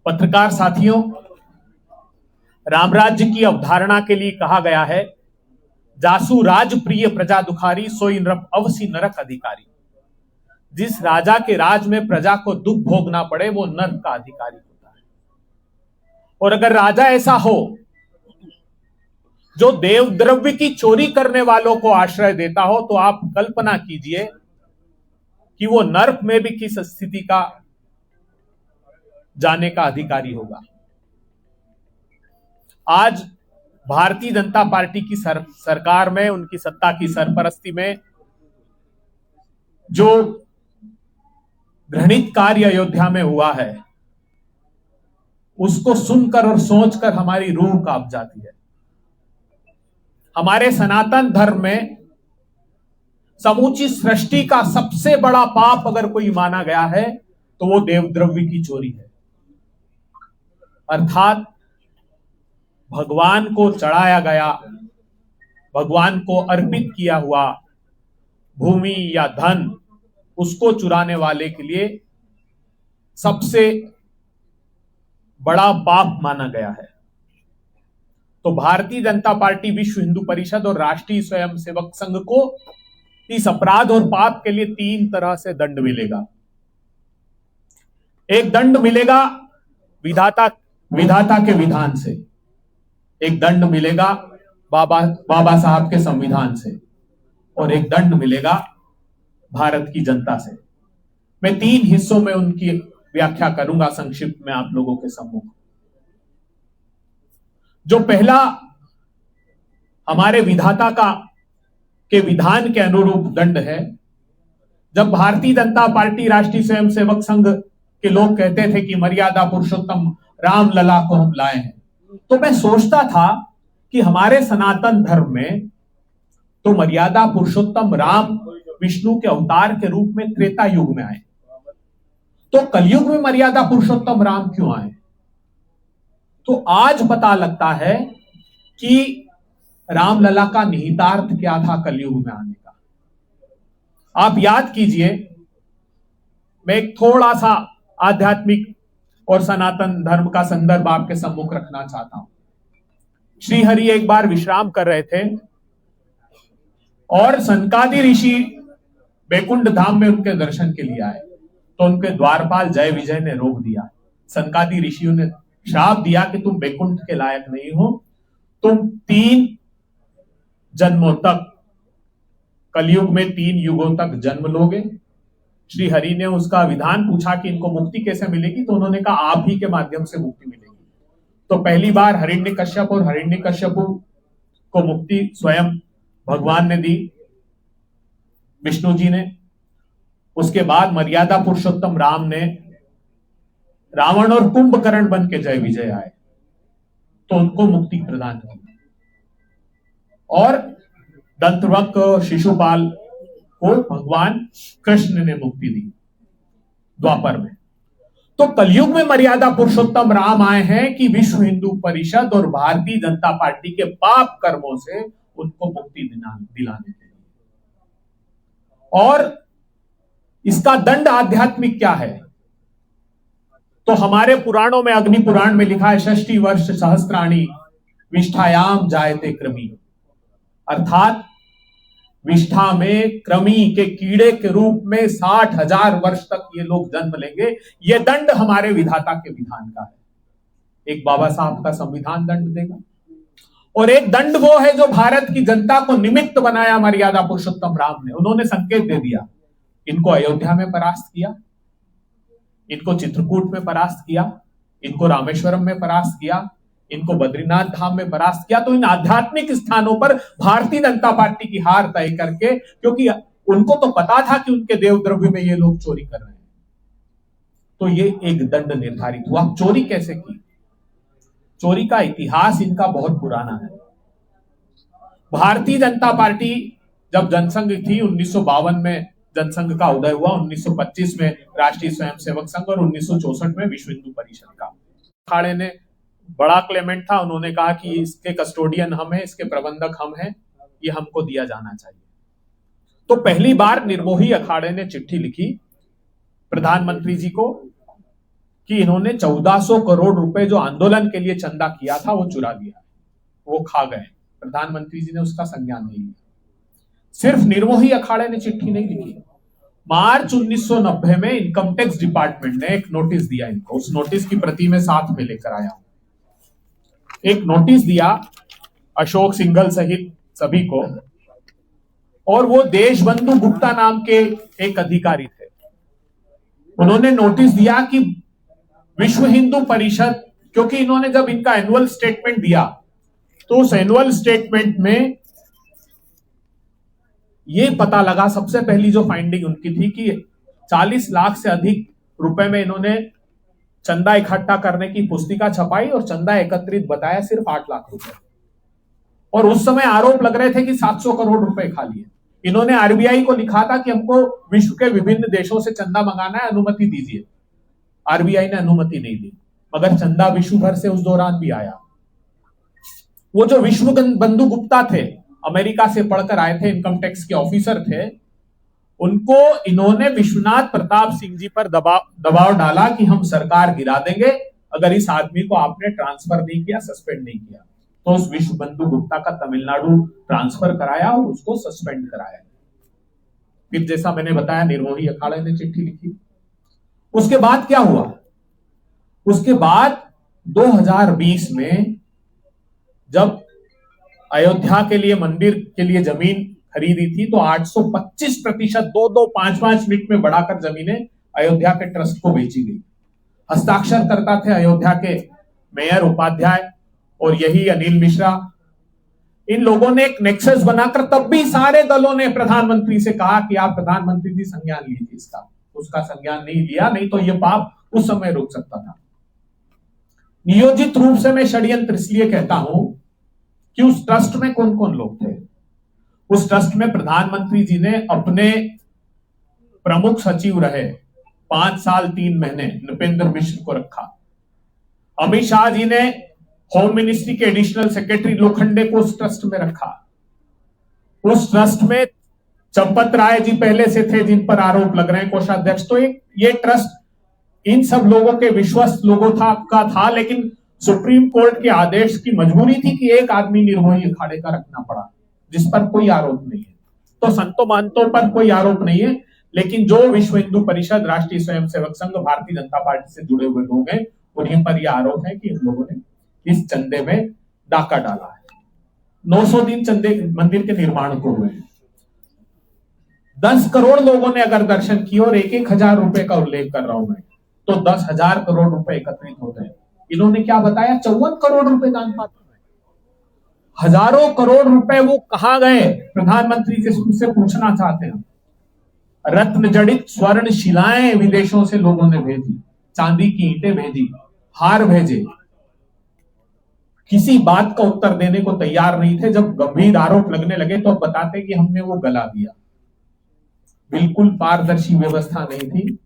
पत्रकार साथियों, रामराज्य की अवधारणा के लिए कहा गया है, जासु राज प्रिय प्रजा दुखारी, सोई नृप अवसी नरक अधिकारी। जिस राजा के राज में प्रजा को दुख भोगना पड़े वो नरक का अधिकारी होता है। और अगर राजा ऐसा हो जो देव द्रव्य की चोरी करने वालों को आश्रय देता हो, तो आप कल्पना कीजिए कि वो नरक में भी किस स्थिति का जाने का अधिकारी होगा। आज भारतीय जनता पार्टी की सरकार में, उनकी सत्ता की सरपरस्ती में जो घृणित कार्य अयोध्या में हुआ है, उसको सुनकर और सोचकर हमारी रूह कांप जाती है। हमारे सनातन धर्म में समूची सृष्टि का सबसे बड़ा पाप अगर कोई माना गया है तो वो देवद्रव्य की चोरी है। अर्थात भगवान को चढ़ाया गया, भगवान को अर्पित किया हुआ भूमि या धन, उसको चुराने वाले के लिए सबसे बड़ा पाप माना गया है। तो भारतीय जनता पार्टी, विश्व हिंदू परिषद और राष्ट्रीय स्वयंसेवक संघ को इस अपराध और पाप के लिए 3 तरह से दंड मिलेगा। एक दंड मिलेगा विधाता के विधान से, एक दंड मिलेगा बाबा साहब के संविधान से, और एक दंड मिलेगा भारत की जनता से। मैं 3 हिस्सों में उनकी व्याख्या करूंगा संक्षिप्त में आप लोगों के सम्मुख। जो पहला हमारे विधाता के विधान के अनुरूप दंड है, जब भारतीय जनता पार्टी राष्ट्रीय स्वयंसेवक संघ के लोग कहते थे कि मर्यादा पुरुषोत्तम राम लला को हम लाए हैं, तो मैं सोचता था कि हमारे सनातन धर्म में तो मर्यादा पुरुषोत्तम राम विष्णु के अवतार के रूप में त्रेता युग में आए, तो कलयुग में मर्यादा पुरुषोत्तम राम क्यों आए? तो आज पता लगता है कि रामलला का निहितार्थ क्या था कलयुग में आने का। आप याद कीजिए, मैं एक थोड़ा सा आध्यात्मिक और सनातन धर्म का संदर्भ आपके सम्मुख रखना चाहता हूं। श्री हरि एक बार विश्राम कर रहे थे और सनकादि ऋषि बैकुंठ धाम में उनके दर्शन के लिए आए, तो उनके द्वारपाल जय विजय ने रोक दिया। सनकादि ऋषियों ने श्राप दिया कि तुम बैकुंठ के लायक नहीं हो, तुम 3 जन्मों तक, कलयुग में 3 युगों तक जन्म लोगे। श्री हरि ने उसका विधान पूछा कि इनको मुक्ति कैसे मिलेगी, तो उन्होंने कहा आप ही के माध्यम से मुक्ति मिलेगी। तो पहली बार हिरण्यकश्यप और हिरण्यकश्यपु को मुक्ति स्वयं भगवान ने दी, विष्णु जी ने। उसके बाद मर्यादा पुरुषोत्तम राम ने रावण और कुंभकर्ण बन के जय विजय आए, तो उनको मुक्ति प्रदान की। और दंतवक्र शिशुपाल को भगवान कृष्ण ने मुक्ति दी द्वापर में। तो कलयुग में मर्यादा पुरुषोत्तम राम आए हैं कि विश्व हिंदू परिषद और भारतीय जनता पार्टी के पाप कर्मों से उनको मुक्ति दिलाने के लिए। और इसका दंड आध्यात्मिक क्या है? तो हमारे पुराणों में, अग्नि पुराण में लिखा है, 60 वर्ष सहस्त्राणी विष्ठायाम जायते कृमि, अर्थात विष्ठा में कृमि के कीड़े के रूप में 60,000 वर्ष तक ये लोग जन्म लेंगे। ये दंड हमारे विधाता के विधान का है। एक बाबा साहब का संविधान दंड देगा, और एक दंड वो है जो भारत की जनता को निमित्त बनाया मर्यादा पुरुषोत्तम राम ने। उन्होंने संकेत दे दिया, इनको अयोध्या में परास्त किया, इनको चित्रकूट में परास्त किया, इनको रामेश्वरम में परास्त किया, इनको बद्रीनाथ धाम में परास्त किया। तो इन आध्यात्मिक स्थानों पर भारतीय जनता पार्टी की हार तय करके, क्योंकि उनको तो पता था कि उनके देवद्रव्य में ये लोग चोरी कर रहे हैं, तो ये एक दंड निर्धारित हुआ। चोरी कैसे की? चोरी का इतिहास इनका बहुत पुराना है। भारतीय जनता पार्टी जब जनसंघ थी, 1952 में जनसंघ का उदय हुआ, 1925 में राष्ट्रीय स्वयंसेवक संघ और 1964 में विश्व हिंदू परिषद का। अखाड़े ने बड़ा क्लेमेंट था, उन्होंने कहा कि इसके कस्टोडियन हम हैं, इसके प्रबंधक हम हैं, ये हमको दिया जाना चाहिए। तो पहली बार निर्मोही अखाड़े ने चिट्ठी लिखी प्रधानमंत्री जी को कि इन्होंने 1400 करोड़ रुपए जो आंदोलन के लिए चंदा किया था वो चुरा लिया, वो खा गए। प्रधानमंत्री जी ने उसका संज्ञान नहीं लिया। सिर्फ निर्मोही अखाड़े ने चिट्ठी नहीं लिखी। मार्च 1990 में इनकम टैक्स डिपार्टमेंट ने एक नोटिस दिया इनको, उस नोटिस की प्रति में साथ में लेकर आया हूं। एक नोटिस दिया अशोक सिंघल सहित सभी को, और वो देशबंधु गुप्ता नाम के एक अधिकारी थे। उन्होंने नोटिस दिया कि विश्व हिंदू परिषद, क्योंकि इन्होंने जब इनका एनुअल स्टेटमेंट दिया तो उस एनुअल स्टेटमेंट में ये पता लगा, सबसे पहली जो फाइंडिंग उनकी थी कि 40 लाख से अधिक रुपए में इन्होंने चंदा इकट्ठा करने की पुस्तिका छपाई और चंदा एकत्रित बताया सिर्फ 8 लाख रुपए। और उस समय आरोप लग रहे थे कि 700 करोड़ रुपए खा लिए। इन्होंने आरबीआई को लिखा था कि हमको विश्व के विभिन्न देशों से चंदा मंगाना है, अनुमति दीजिए। आरबीआई ने अनुमति नहीं दी, मगर चंदा विश्व भर से उस दौरान भी आया। वो जो विश्व बंधु गुप्ता थे, अमेरिका से पढ़कर आए थे, इनकम टैक्स के ऑफिसर थे, उनको इन्होंने विश्वनाथ प्रताप सिंह जी पर दबाव डाला कि हम सरकार गिरा देंगे अगर इस आदमी को आपने ट्रांसफर नहीं किया, सस्पेंड नहीं किया। तो उस विश्व बंधु गुप्ता का तमिलनाडु ट्रांसफर कराया और उसको सस्पेंड कराया। फिर जैसा मैंने बताया, निर्मोही अखाड़े ने चिट्ठी लिखी। उसके बाद क्या हुआ? उसके बाद 2020 में जब अयोध्या के लिए, मंदिर के लिए जमीन खरीदी थी तो 825%, 5 मिनट में बढ़ाकर जमीनें अयोध्या के ट्रस्ट को बेची गई। हस्ताक्षर करता थे अयोध्या के मेयर, उपाध्याय और यही अनिल मिश्रा। इन लोगों ने एक नेक्सस बनाकर, तब भी सारे दलों ने प्रधानमंत्री से कहा कि आप प्रधानमंत्री जी संज्ञान लीजिए इसका, उसका संज्ञान नहीं लिया, नहीं तो यह पाप उस समय रुक सकता था। नियोजित रूप से मैं षड्यंत्र इसलिए कहता हूं कि उस ट्रस्ट में कौन कौन लोग थे। उस ट्रस्ट में प्रधानमंत्री जी ने अपने प्रमुख सचिव रहे 5 साल 3 महीने नृपेंद्र मिश्र को रखा। अमित शाह जी ने होम मिनिस्ट्री के एडिशनल सेक्रेटरी लोखंडे को उस ट्रस्ट में रखा। उस ट्रस्ट में चंपत राय जी पहले से थे जिन पर आरोप लग रहे हैं, कोषाध्यक्ष। तो ये ट्रस्ट इन सब लोगों के विश्वस्त लोगों का था, लेकिन सुप्रीम कोर्ट के आदेश की मजबूरी थी कि एक आदमी निर्मोही अखाड़े का रखना पड़ा जिस पर कोई आरोप नहीं है। तो संतों महंतों पर कोई आरोप नहीं है, लेकिन जो विश्व हिंदू परिषद, राष्ट्रीय स्वयंसेवक संघ, भारतीय जनता पार्टी से जुड़े हुए लोग हैं, उन्हीं पर यह आरोप है कि इन लोगों ने इस चंदे में डाका डाला है। 900 दिन चंदे मंदिर के निर्माण को हुए हैं। 10 करोड़ लोगों ने अगर दर्शन किए, और 1,000 रुपए का उल्लेख कर रहा हूं मैं, तो 10,000 करोड़ रुपए एकत्रित होते हैं। इन्होंने क्या बताया? 54 करोड़ रुपए दान पात्र। हजारों करोड़ रुपए वो कहां गए? प्रधानमंत्री जी से पूछना चाहते हैं। रत्न जड़ित स्वर्ण शिलाएं विदेशों से लोगों ने भेजी, चांदी की ईंटें भेजी, हार भेजे। किसी बात का उत्तर देने को तैयार नहीं थे। जब गंभीर आरोप लगने लगे तो बताते कि हमने वो गला दिया। बिल्कुल पारदर्शी व्यवस्था नहीं थी।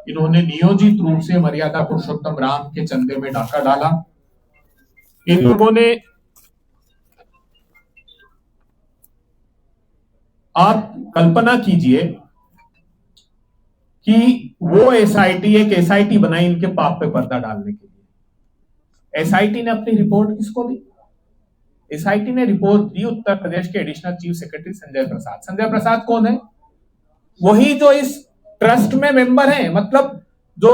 इन्होंने नियोजित रूप से मर्यादा पुरुषोत्तम राम के चंदे में डाका डाला। इन लोगों ने, आप कल्पना कीजिए कि वो एसआईटी, एक एसआईटी बनाई इनके पाप पे पर्दा डालने के लिए। एसआईटी ने अपनी रिपोर्ट किसको दी? एसआईटी ने रिपोर्ट दी उत्तर प्रदेश के additional chief secretary Sanjay Prasad. Sanjay Prasad कौन है? वही जो इस ट्रस्ट में मेंबर हैं। मतलब जो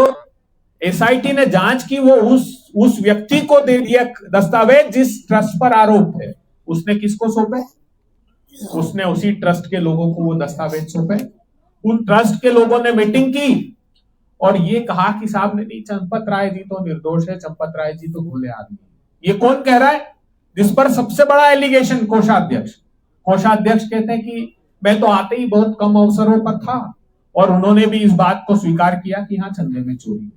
एसआईटी ने जांच की, वो उस व्यक्ति को दे दिया दस्तावेज जिस ट्रस्ट पर आरोप है। उसने किसको सौंपे? उसने उसी ट्रस्ट के लोगों को वो दस्तावेज सौंपे। उन ट्रस्ट के लोगों ने मीटिंग की और ये कहा कि साहब ने नहीं, चंपत राय जी तो निर्दोष है, चंपत राय जी तो भोले आदमी। ये कौन कह रहा है? जिस पर सबसे बड़ा एलिगेशन कोषाध्यक्ष। कोषाध्यक्ष कहते हैं कि मैं तो आते ही बहुत कम अवसरों पर था, और उन्होंने भी इस बात को स्वीकार किया कि हाँ, चंदे में चोरी हुई।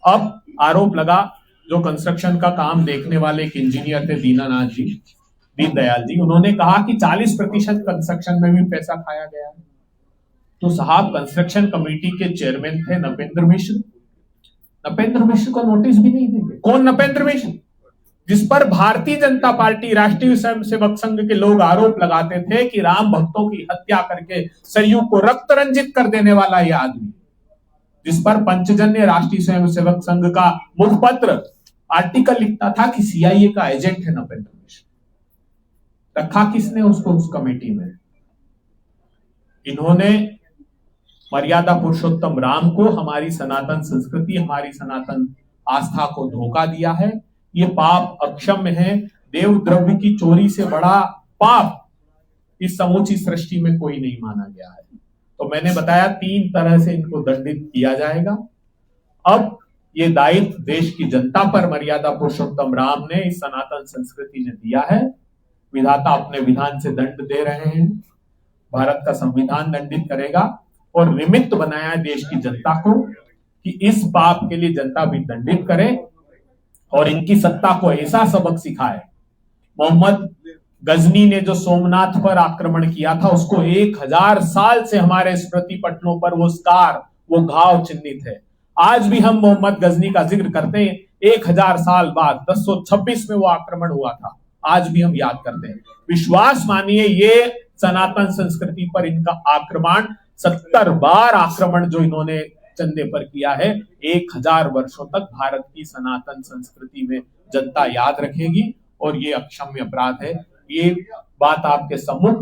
अब आरोप लगा, जो कंस्ट्रक्शन का काम देखने वाले एक इंजीनियर थे, दीनदयाल जी, उन्होंने कहा कि 40% कंस्ट्रक्शन में भी पैसा खाया गया है। तो साहब, कंस्ट्रक्शन कमेटी के चेयरमैन थे नपेंद्र मिश्र। नपेंद्र मिश्र को नोटिस भी नहीं देंगे। कौन नपेंद्र मिश्र? जिस पर भारतीय जनता पार्टी, राष्ट्रीय स्वयंसेवक संघ के लोग आरोप लगाते थे कि राम भक्तों की हत्या करके सरयू को रक्त रंजित कर देने वाला यह आदमी, जिस पर पंचजन्य राष्ट्रीय स्वयंसेवक संघ का मुखपत्र आर्टिकल लिखता था कि सीआईए का एजेंट है नपेंद्र मिश्र। रखा किसने उसको उस कमेटी में? इन्होंने मर्यादा पुरुषोत्तम राम को, हमारी सनातन संस्कृति, हमारी सनातन आस्था को धोखा दिया है। ये पाप अक्षम्य है। देव द्रव्य की चोरी से बड़ा पाप इस समूची सृष्टि में कोई नहीं माना गया है। तो मैंने बताया 3 तरह से इनको दंडित किया जाएगा। अब ये दायित्व देश की जनता पर मर्यादा पुरुषोत्तम राम ने, इस सनातन संस्कृति ने दिया है। विधाता अपने विधान से दंड दे रहे हैं। भारत का संविधान दंडित करेगा और निमित्त बनाया है देश की जनता को कि इस पाप के लिए जनता भी दंडित करे और इनकी सत्ता को ऐसा सबक सिखाए। मोहम्मद गजनी ने जो सोमनाथ पर आक्रमण किया था, उसको 1000 साल से हमारे स्मृति पटलों पर वो स्कार, वो घाव चिन्हित है। आज भी हम मोहम्मद गजनी का जिक्र करते हैं। 1000 साल बाद 1026 में वो आक्रमण हुआ था, आज भी हम याद करते हैं। विश्वास मानिए, ये सनातन संस्कृति पर इनका आक्रमण 70 बार आक्रमण जो इन्होंने चंदे पर किया है, 1000 वर्षों तक भारत की सनातन संस्कृति में जनता याद रखेगी और ये अक्षम्य अपराध है। ये बात आपके सम्मुख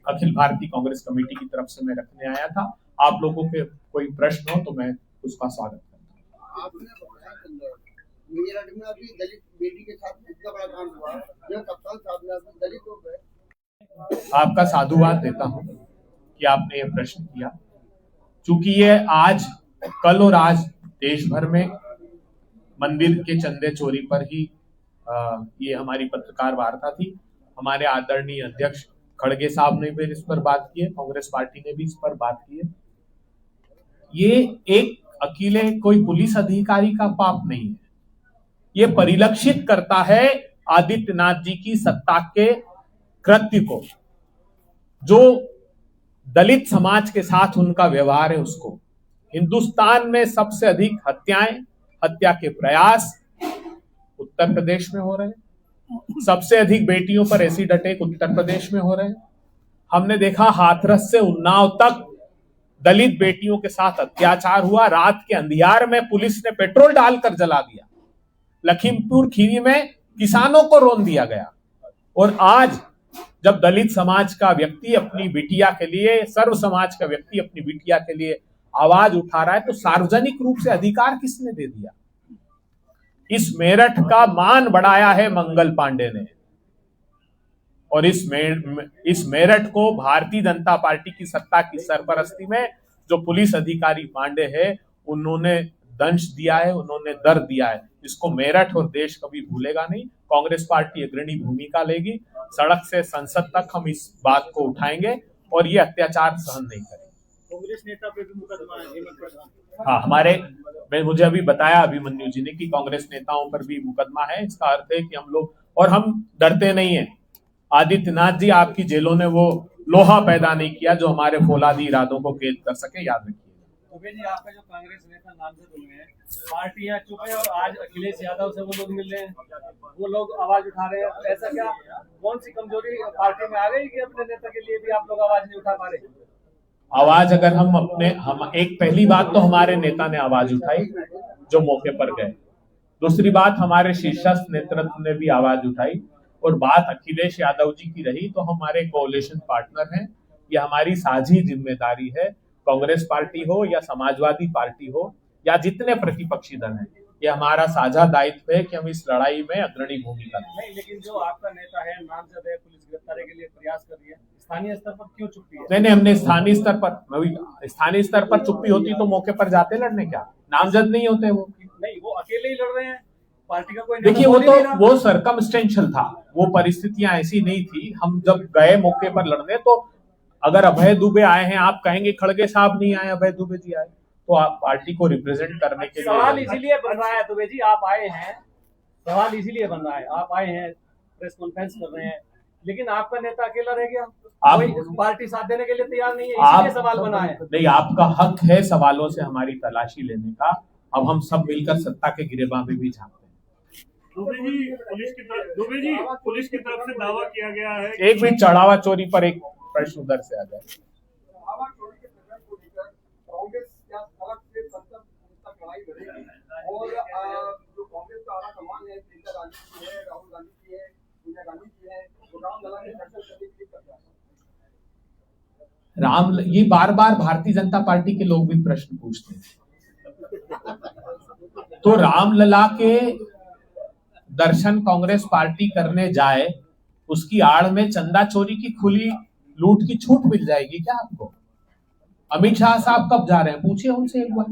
अखिल भारतीय कांग्रेस कमेटी की तरफ से मैं रखने आया था। आप लोगों के कोई प्रश्न हो तो मैं उसका स्वागत करता हूँ। आपने बताया मेरठ में अभी दलित बेटी के साथ इतना बड़ा कांड हुआ, जो कप्तान साहब ने दलित हो गए। आपका साधुवाद देता हूँ कि आपने ये प्रश्न किया, क्योंकि ये आज, कल और आज देश भर में मंदिर के चंदे चोरी पर ही ये हमारी पत्रकार वार्ता थी। हमारे आदरणीय अध्यक्ष खड़गे साहब ने भी इस पर बात की है, कांग्रेस पार्टी ने भी इस पर बात की है। ये एक अकेले कोई पुलिस अधिकारी का पाप नहीं है, ये परिलक्षित करता है आदित्यनाथ जी की सत्ता के कृत्य को, जो दलित समाज के साथ उनका व्यवहार है उसको। हिंदुस्तान में सबसे अधिक हत्याएं, हत्या के प्रयास उत्तर प्रदेश में हो रहे हैं। सबसे अधिक बेटियों पर एसिड अटैक उत्तर प्रदेश में हो रहे हैं। हमने देखा हाथरस से उन्नाव तक दलित बेटियों के साथ अत्याचार हुआ। रात के अंधियार में पुलिस ने पेट्रोल डालकर जला दिया। लखीमपुर खीरी में किसानों को रौंद दिया गया। और आज जब दलित समाज का व्यक्ति अपनी बिटिया के लिए, सर्व समाज का व्यक्ति अपनी बिटिया के लिए आवाज उठा रहा है, तो सार्वजनिक रूप से अधिकार किसने दे दिया? इस मेरठ का मान बढ़ाया है मंगल पांडे ने। और इस मेरठ को भारतीय जनता पार्टी की सत्ता की सरपरस्ती में जो पुलिस अधिकारी पांडे है, उन्होंने दंश दिया है, उन्होंने दर्द दिया है। इसको मेरठ और देश कभी भूलेगा नहीं। कांग्रेस पार्टी अग्रणी भूमिका लेगी। सड़क से संसद तक हम इस बात को उठाएंगे और ये अत्याचार सहन नहीं करेंगे। कांग्रेस नेता पे भी मुकदमा है। हाँ, मुझे अभी बताया अभिमन्यु जी ने कि कांग्रेस नेताओं पर भी मुकदमा है। इसका अर्थ है कि हम लोग, और हम डरते नहीं है। आदित्यनाथ जी, आपकी जेलों ने वो लोहा पैदा नहीं किया जो हमारे फौलादी इरादों को कैद कर सके, याद रखिए। जी, आपका जो कांग्रेस नेता नामजद हुए हैं, पार्टियां चुप है और आज अखिलेश यादव से वो लोग मिल रहे हैं, वो लोग आवाज उठा रहे हैं। तो ऐसा क्या, कौन सी कमजोरी पार्टी में आ गई कि अपने नेता के लिए भी आप लोग आवाज नहीं उठा पा रहे? आवाज अगर हम एक पहली बात तो हमारे नेता ने आवाज उठाई जो मौके पर गए। दूसरी बात, हमारे शीर्षस्थ नेतृत्व ने भी आवाज उठाई। और बात अखिलेश यादव जी की रही तो हमारे कोalition पार्टनर हैं। ये हमारी साझी जिम्मेदारी है, कांग्रेस पार्टी हो या समाजवादी पार्टी हो या जितने प्रतिपक्षी दल हैं, ये हमारा साझा दायित्व है कि हम इस लड़ाई में अग्रणी भूमिका नहीं, लेकिन जो आपका नेता है नामजद है, पुलिस गिरफ्तारी के लिए प्रयास कर रही है, स्थानीय स्तर पर क्यों चुप्पी है? नहीं, हमने स्थानीय स्तर पर चुप्पी होती तो मौके पर जाते लड़ने, क्या नामजद नहीं होते? वो नहीं, वो अकेले ही लड़ रहे हैं, पार्टी का कोई। देखिए, वो सर्कमस्टेंशियल था, वो परिस्थितियां ऐसी नहीं थी। हम जब गए मौके पर लड़ने, तो अगर अभय दुबे आए हैं, आप कहेंगे खड़गे साहब नहीं आए, अभय दुबे जी आए, तो आप पार्टी को रिप्रेजेंट करने के लिए। सवाल इसीलिए बन रहा है दुबे जी, आप आए हैं, सवाल इसीलिए बन रहा है, आप आए हैं, प्रेस कॉन्फ्रेंस कर रहे हैं, लेकिन आपका नेता अकेला रह गया, कोई पार्टी साथ देने के लिए तैयार नहीं है, इसीलिए सवाल बना है। नहीं, आपका हक है सवालों से हमारी तलाशी लेने का। अब हम सब मिलकर सत्ता के गिरेबान में भी झांकते हैं। दुबे जी, पुलिस की तरफ से दावा किया गया है। एक भी चढ़ावा चोरी पर एक प्रश्न उधर से आ जाए। और जो कांग्रेस का आला कमान है, प्रियंका गांधी जी है, राहुल गांधी जी है, सोनिया गांधी जी है, वो रामलला के दर्शन करने के लिए कर रहा है। ये बार बार भारतीय जनता पार्टी के लोग भी प्रश्न पूछते हैं। तो रामलला के दर्शन कांग्रेस पार्टी करने जाए, उसकी आड़ में चंदा चोरी की खुली लूट की छूट मिल जाएगी क्या आपको? अमित शाह साहब कब जा रहे हैं, पूछिए उनसे एक बार।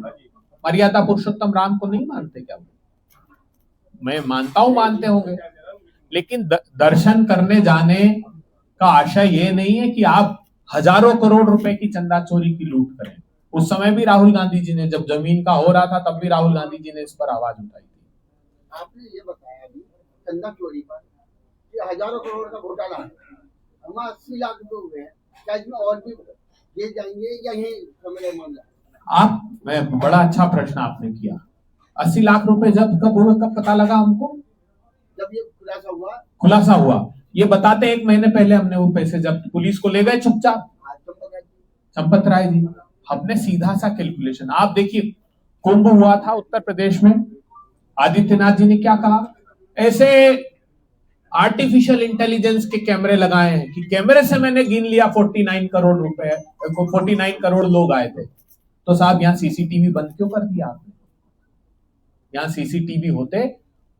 मर्यादा पुरुषोत्तम राम को नहीं मानते क्या? मैं मानता हूं मानते होंगे, लेकिन दर्शन करने जाने का आशय ये नहीं है कि आप हजारों करोड़ रुपए की चंदा चोरी की लूट करें। उस समय भी राहुल गांधी जी ने, जब जमीन का हो रहा था, तब भी राहुल गांधी जी ने इस पर आवाज उठाई थी। आपने ये बताया अभी चंदा चोरी पर कि हजारों करोड़ का घोटाला है, हम 80 लाख रुपए हुए हैं, क्या इसमें और भी ये जाएंगे या यही समय मामला? मैं बड़ा अच्छा प्रश्न आपने किया। 80 लाख रुपए जब कब हुए, कब पता लगा हमको? जब ये खुलासा हुआ ये बताते 1 महीने पहले हमने वो पैसे जब पुलिस को ले गए चुपचाप, संपत राय जी। हमने सीधा सा कैलकुलेशन, आप देखिए, कुंभ हुआ था उत्तर प्रदेश में, आदित्यनाथ जी ने क्या कहा, ऐसे आर्टिफिशियल इंटेलिजेंस के कैमरे लगाए हैं कि कैमरे से मैंने गिन लिया 49 करोड़ रुपए, 49 करोड़ लोग आए थे। तो साहब यहाँ सीसीटीवी बंद क्यों कर दिया आपने? यहाँ सीसीटीवी होते,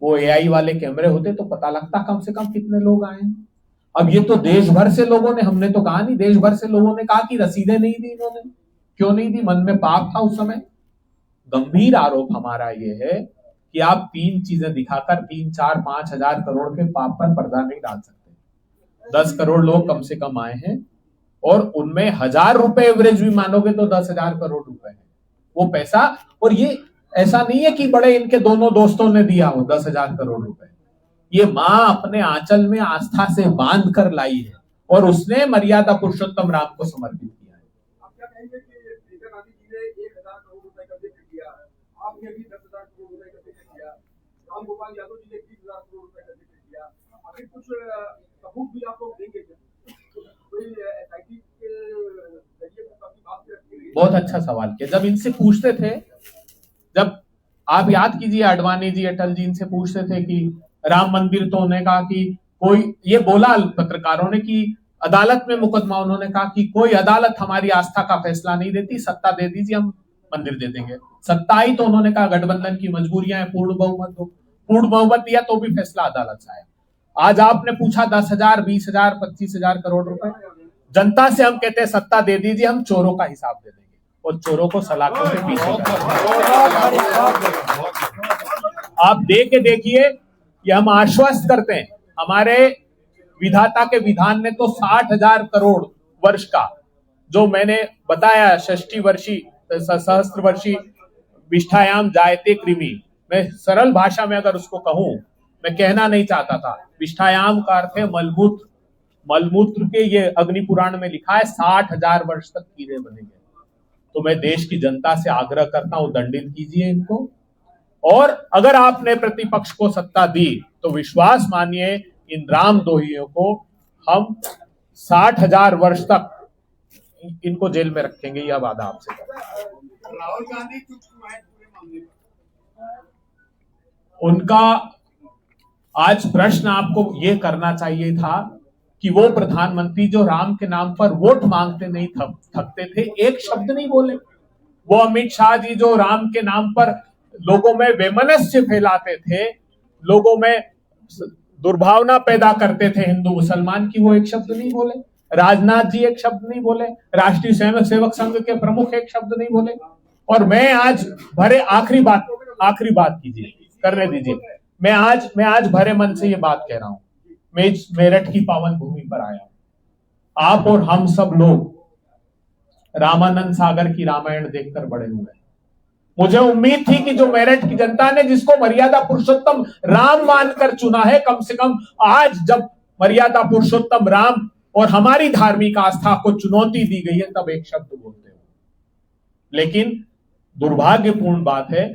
वो एआई वाले कैमरे होते, तो पता लगता कम से कम कितने लोग आए हैं। अब ये तो देश भर से लोगों ने, हमने तो कहा नहीं, देश भर से लोगों ने कहा कि रसीदें नहीं दी इन्होंने। क्यों नहीं दी? मन में पाप था उस समय। गंभीर आरोप हमारा ये है कि आप 3 चीजें दिखाकर 3, 4, 5 हजार करोड़ के पाप पर पर्दा नहीं डाल सकते। 10 करोड़ लोग कम से कम आए हैं, और उनमें 1000 रुपए एवरेज भी मानोगे तो 10,000 करोड़ रुपए है वो पैसा। और ये ऐसा नहीं है कि बड़े इनके दोनों दोस्तों ने दिया हो 10,000 करोड़ रुपए। ये माँ अपने आंचल में आस्था से बांध कर लाई है, और उसने मर्यादा पुरुषोत्तम राम को समर्पित किया है। आप क्या कहेंगे कि प्रियंका गांधी जी ने 1,000 करोड़ रुपए का जिक्र किया, आपने भी 10,000 करोड़ रुपए का जिक्र किया, राम गोपाल यादव जी ने 20,000 करोड़ रुपए का जिक्र किया, आखिर कुछ सबूत भी आप लोग देंगे क्या? कोई एसआईटी के जरिए काफी बात रखी? बहुत अच्छा सवाल किया। जब इनसे पूछते थे, जब आप याद कीजिए, अडवाणी जी, अटल जी इनसे पूछते थे कि राम मंदिर, तो उन्होंने कहा कि कोई, ये बोला पत्रकारों ने कि अदालत में मुकदमा, उन्होंने कहा कि कोई अदालत हमारी आस्था का फैसला नहीं देती, सत्ता दे दीजिए हम मंदिर दे देंगे। सत्ता आई तो उन्होंने कहा गठबंधन की मजबूरियां हैं, पूर्ण बहुमत दो। पूर्ण बहुमत दिया तो भी फैसला अदालत से आया। आज आपने पूछा 10,000, 20,000, 25,000 करोड़ रुपए, जनता से हम कहते हैं सत्ता दे दीजिए, हम चोरों का हिसाब दे देंगे, और चोरों को सलाखों से पीछे। आप दे के देखिए, ये हम आश्वस्त करते हैं। हमारे विधाता के विधान ने तो 60,000 करोड़ वर्ष का, जो मैंने बताया, षष्ठी वर्षी सहस्त्र वर्षी विष्ठायाम जायते कृमि, मैं सरल भाषा में अगर उसको कहूं, मैं कहना नहीं चाहता था, विष्ठायाम का अर्थ है मलमूत्र। मलमूत्र के, ये अग्नि पुराण में लिखा है 60,000 वर्ष तक कीड़े बनेंगे। तो मैं देश की जनता से आग्रह करता हूं, दंडित कीजिए इनको, और अगर आपने प्रतिपक्ष को सत्ता दी तो विश्वास मानिए, इन रामद्रोहियों को हम 60,000 वर्ष तक इनको जेल में रखेंगे, यह वादा आपसे करता हूं। राहुल गांधी चुप क्यों है पूरे मामले पर? उनका आज प्रश्न आपको ये करना चाहिए था कि वो प्रधानमंत्री जो राम के नाम पर वोट मांगते नहीं थकते थे, एक शब्द नहीं बोले। वो अमित शाह जी जो राम के नाम पर लोगों में वैमनस्य फैलाते थे, लोगों में दुर्भावना पैदा करते थे हिंदू मुसलमान की, वो एक शब्द नहीं बोले। राजनाथ जी एक शब्द नहीं बोले, राष्ट्रीय स्वयं सेवक संघ के प्रमुख एक शब्द नहीं बोले। और मैं आज आखिरी बात कीजिए, करने दीजिए, मैं आज भरे मन से ये बात कह रहा हूं। मैं इस मेरठ की पावन भूमि पर आया हूं। आप और हम सब लोग रामानंद सागर की रामायण देखकर बड़े हुए। मुझे उम्मीद थी कि जो मेरठ की जनता ने जिसको मर्यादा पुरुषोत्तम राम मानकर चुना है, कम से कम आज जब मर्यादा पुरुषोत्तम राम और हमारी धार्मिक आस्था को चुनौती दी गई है, तब एक शब्द बोलते हो। लेकिन दुर्भाग्यपूर्ण बात है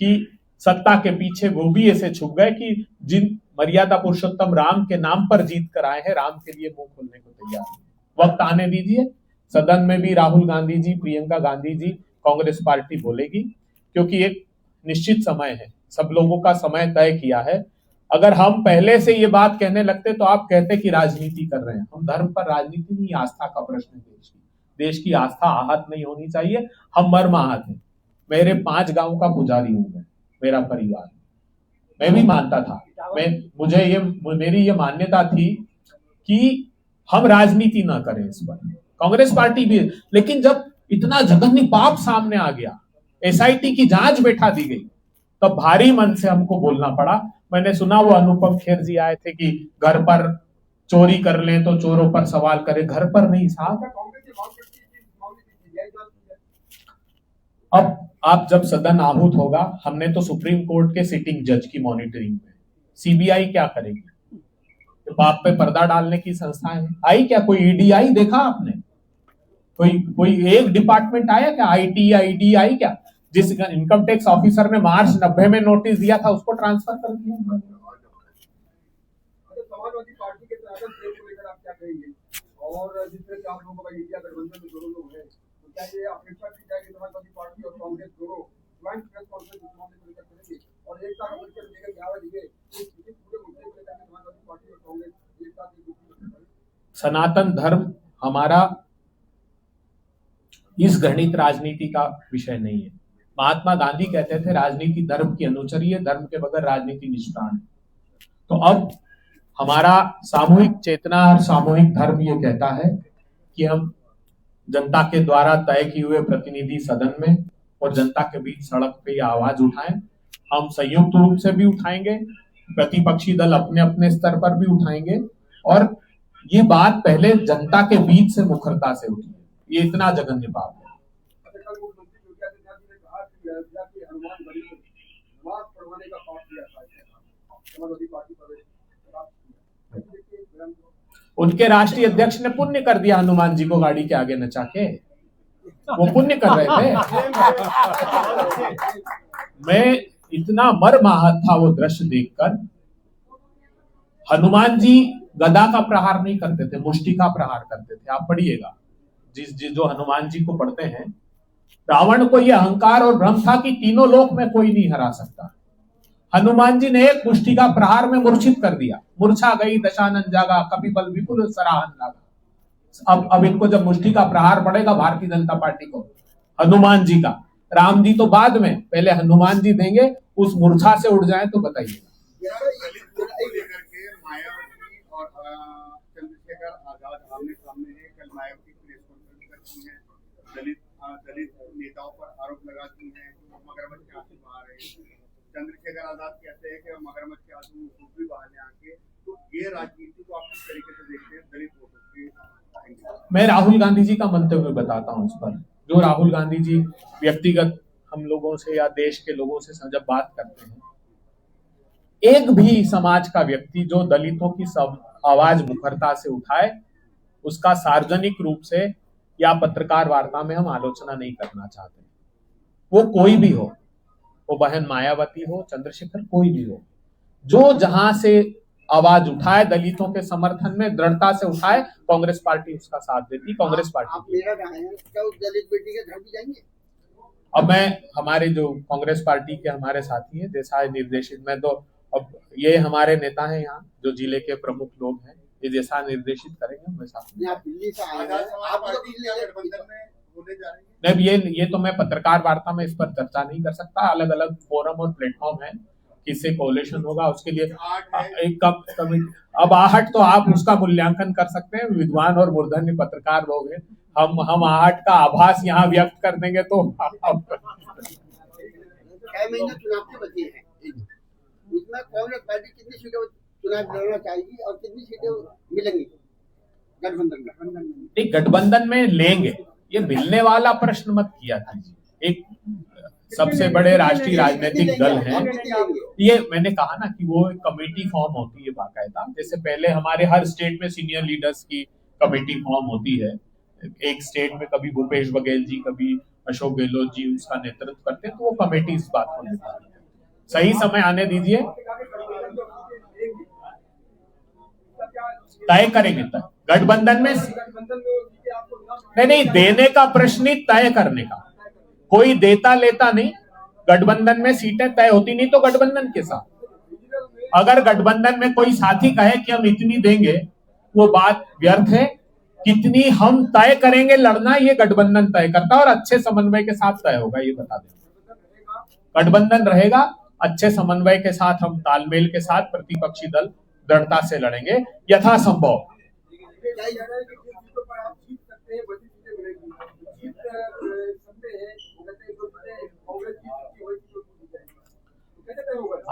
कि सत्ता के पीछे वो भी ऐसे छुप गए कि जिन मर्यादा पुरुषोत्तम राम के नाम पर जीत कर आए हैं, राम के लिए मुंह खोलने को तैयार नहीं। वक्त आने दीजिए, सदन में भी राहुल गांधी जी, प्रियंका गांधी जी, कांग्रेस पार्टी बोलेगी, क्योंकि एक निश्चित समय है, सब लोगों का समय तय किया है। अगर हम पहले से ये बात कहने लगते तो आप कहते कि राजनीति कर रहे हैं। हम धर्म पर राजनीति नहीं, आस्था का प्रश्न है देश की आस्था आहत नहीं होनी चाहिए। हम मर्म आहत हैं। मेरे 5 गांव का पुजारी हूं मैं, मेरा परिवार, मैं भी मानता था, मेरी ये मान्यता थी कि हम राजनीति ना करें इस पर, कांग्रेस पार्टी भी। लेकिन जब इतना जघन्य पाप सामने आ गया, एसआईटी की जांच बैठा दी गई, तब भारी मन से हमको बोलना पड़ा। मैंने सुना वो अनुपम खेर जी आए थे कि घर पर चोरी कर लें तो चोरों पर सवाल करें, घर पर नहीं साहब। अब आप जब सदन आहूत होगा, हमने तो सुप्रीम कोर्ट के सिटिंग जज की मॉनिटरिंग में, सीबीआई क्या करेगी? तो बाप पे पर्दा डालने की संस्थाएं आई क्या? कोई ईडी आई? देखा आपने? कोई एक डिपार्टमेंट आया क्या? आईटी या ईडी आई क्या? जिस इनकम टैक्स ऑफिसर ने मार्च 90 में नोटिस दिया था उसको ट्रांसफर कर दिया। समाजवादी पार्टी के तहत प्रेम को लेकर आप क्या कहेंगे? और जिस तरह से आप लोगों का इंडिया गठबंधन में दोनों लोग हैं, तो क्या ये अपेक्षा की जाए कि समाजवादी पार्टी और कांग्रेस दोनों ज्वाइंट प्रेस कॉन्फ्रेंस इस मामले को लेकर करेंगे और एक साथ मिलकर लेकर क्या होगा? इस पूरे मुद्दे को लेकर समाजवादी पार्टी और कांग्रेस एक साथ। सनातन धर्म हमारा इस घृणित राजनीति का विषय नहीं है। महात्मा गांधी कहते थे राजनीति धर्म की अनुचरी है, धर्म के बगैर राजनीति निष्प्राण है। तो अब हमारा सामूहिक चेतना और सामूहिक धर्म ये कहता है कि हम जनता के द्वारा तय किए हुए प्रतिनिधि सदन में और जनता के बीच सड़क पे आवाज उठाएं। हम संयुक्त रूप से भी उठाएंगे, प्रतिपक्षी दल अपने अपने स्तर पर भी उठाएंगे, और ये बात पहले जनता के बीच से मुखरता से उठी है। ये इतना जघन्य पाप है। उनके राष्ट्रीय अध्यक्ष ने पुण्य कर दिया हनुमान जी को गाड़ी के आगे नचा के, वो पुण्य कर रहे थे। मैं इतना मर्माहत था वो दृश्य देखकर। हनुमान जी गदा का प्रहार नहीं करते थे, मुष्टि का प्रहार करते थे। आप पढ़िएगा, जो हनुमान जी को पढ़ते हैं, रावण को यह अहंकार और भ्रम था कि तीनों लोक में कोई नहीं हरा सकता। हनुमान जी ने एक मुष्टि का प्रहार में मूर्छित कर दिया। मूर्छा गई दशानन जागा, कपिबल विपुल सराहन लागा। अब इनको जब मुष्टि का प्रहार पड़ेगा भारतीय जनता पार्टी को, हनुमान जी का, राम जी तो बाद में, पहले हनुमान जी देंगे, उस मूर्छा से उठ जाए तो बताइए। दलित नेताओं पर आरोप लगाती हैं, मगरमच्छ के आंसू बहा रहे हैं। चंद्रशेखर आजाद कहते हैं कि मगरमच्छ के आंसू भी बहाने आके, तो ये राजनीति को आप किस तरीके से देखते हैं दलित वोटों के? मैं राहुल गांधी जी का मंतव्य बताता हूं इस पर। जो राहुल गांधी जी व्यक्तिगत हम लोगों से या देश के लोगों से जब बात करते हैं, एक भी समाज का व्यक्ति जो दलितों की सब आवाज मुखरता से उठाए, उसका सार्वजनिक रूप से या पत्रकार वार्ता में हम आलोचना नहीं करना चाहते। वो कोई भी हो, वो बहन मायावती हो, चंद्रशेखर, कोई भी हो, जो जहां से आवाज उठाए दलितों के समर्थन में दृढ़ता से उठाए, कांग्रेस पार्टी उसका साथ देती। कांग्रेस पार्टी दलित बेटी के घर भी जाएंगे। अब मैं, हमारे जो कांग्रेस पार्टी के हमारे साथी हैं, जैसा निर्देशित, मैं तो अब ये हमारे नेता हैं यहाँ जो जिले के प्रमुख लोग हैं, ये जैसा निर्देशित करेंगे वैसा। नहीं, ये तो मैं पत्रकार वार्ता में इस पर चर्चा नहीं कर सकता। अलग अलग फोरम और प्लेटफॉर्म है, किससे कोलिशन होगा उसके लिए एक कमिटी। अब आहट तो आप उसका मूल्यांकन कर सकते हैं, विद्वान और मूर्धन्य पत्रकार लोग हैं। हम आहट का आभास यहाँ व्यक्त कर देंगे तो चुनाव के बचे हैं, उसमें कांग्रेस पार्टी कितनी सीटें चुनाव लड़ना चाहेगी और कितनी सीटें मिलेंगी गठबंधन में? एक गठबंधन में लेंगे, ये मिलने वाला प्रश्न मत किया था। एक सबसे बड़े राष्ट्रीय राजनीतिक दल हैं, ये मैंने कहा ना कि वो एक कमेटी फॉर्म होती है बाकायदा। जैसे पहले हमारे हर स्टेट में सीनियर लीडर्स की कमेटी फॉर्म होती है। एक स्टेट में कभी भूपेश बघेल जी, कभी अशोक गहलोत जी उसका नेतृत्व करते हैं, तो वो कमेटी इस बात को निभाती है। सही समय आने दीजिए, तय करेंगे। तय गठबंधन में नहीं, देने का प्रश्न ही तय करने का। कोई देता लेता नहीं, गठबंधन में सीटें तय होती नहीं तो गठबंधन के साथ, अगर गठबंधन में कोई साथी कहे कि हम इतनी देंगे, वो बात व्यर्थ है। कितनी हम तय करेंगे लड़ना, ये गठबंधन तय करता है और अच्छे समन्वय के साथ तय होगा, ये बता दें। गठबंधन रहेगा, अच्छे समन्वय के साथ, हम तालमेल के साथ प्रतिपक्षी दल दृढ़ता से लड़ेंगे यथासंभव।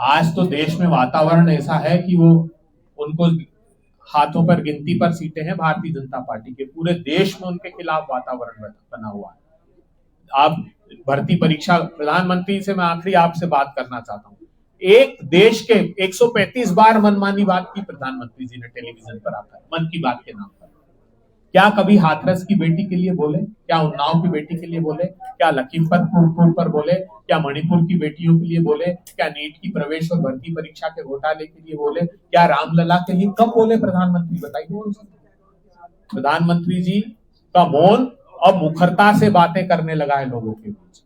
आज तो देश में वातावरण ऐसा है कि वो उनको हाथों पर गिनती पर सीटें हैं भारतीय जनता पार्टी के, पूरे देश में उनके खिलाफ वातावरण बना हुआ है। आप भर्ती परीक्षा, प्रधानमंत्री से मैं आखिरी आपसे बात करना चाहता हूं। एक देश के 135 बार मनमानी बात की प्रधानमंत्री जी ने टेलीविजन पर आकर, मन की बात के नाम पर। क्या कभी हाथरस की बेटी के लिए बोले? क्या उन्नाव की बेटी के लिए बोले? क्या लखीमपुर पर बोले? क्या मणिपुर की बेटियों के लिए बोले? क्या नीट की प्रवेश और भर्ती परीक्षा के घोटाले के लिए बोले? क्या रामलला के लिए कब बोले प्रधानमंत्री, बताइए। प्रधानमंत्री जी का मौन अब मुखरता से बातें करने लगा है लोगों के बीच।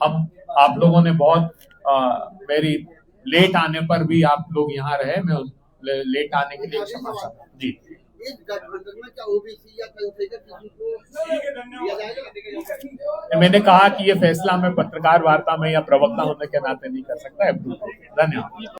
हम, आप लोगों ने बहुत मेरी लेट आने पर भी आप लोग यहाँ रहे, मैं लेट आने के लिए क्षमा चाहता हूँ जी। इस गठबंधन में क्या ओबीसी या जनसंख्या किसी को दिया जाएगा? मैंने कहा कि ये फैसला मैं पत्रकार वार्ता में या प्रवक्ता होने के नाते नहीं कर सकता। धन्यवाद।